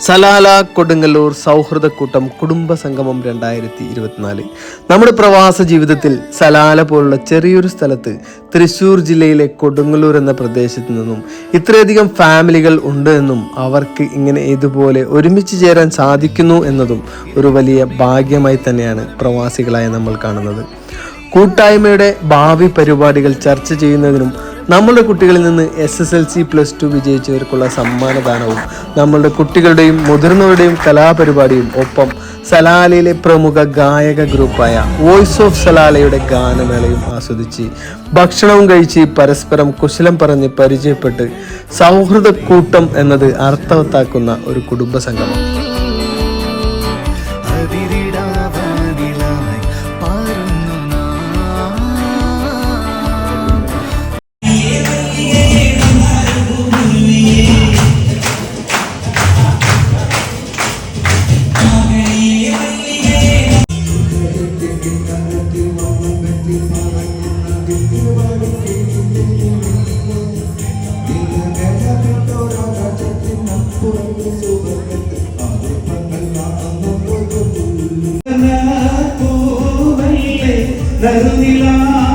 Salalah Kodungallur സൗഹൃദക്കൂട്ടം കുടുംബ സംഗമം 2024. നമ്മുടെ പ്രവാസ ജീവിതത്തിൽ സലാല പോലുള്ള ചെറിയൊരു സ്ഥലത്ത് തൃശ്ശൂർ ജില്ലയിലെ കൊടുങ്ങല്ലൂർ എന്ന പ്രദേശത്ത് നിന്നും ഇത്രയധികം ഫാമിലികൾ ഉണ്ട് എന്നും അവർക്ക് ഇങ്ങനെ ഇതുപോലെ ഒരുമിച്ച് ചേരാൻ സാധിക്കുന്നു എന്നതും ഒരു വലിയ ഭാഗ്യമായി തന്നെയാണ് പ്രവാസികളായ നമ്മൾ കാണുന്നത്. കൂട്ടായ്മയുടെ ഭാവി പരിപാടികൾ ചർച്ച ചെയ്യുന്നതിനും നമ്മളുടെ കുട്ടികളിൽ നിന്ന് SSLC +2 വിജയിച്ചവർക്കുള്ള സമ്മാനദാനവും നമ്മളുടെ കുട്ടികളുടെയും മുതിർന്നവരുടെയും കലാപരിപാടിയും ഒപ്പം സലാലയിലെ പ്രമുഖ ഗായക ഗ്രൂപ്പായ വോയിസ് ഓഫ് സലാലയുടെ ഗാനമേളയും ആസ്വദിച്ച് ഭക്ഷണവും കഴിച്ച് പരസ്പരം കുശലം പറഞ്ഞ് പരിചയപ്പെട്ട് സൗഹൃദ കൂട്ടം എന്നത് അർത്ഥവത്താക്കുന്ന ഒരു കുടുംബ സംഗമം. ൂവല്ലേ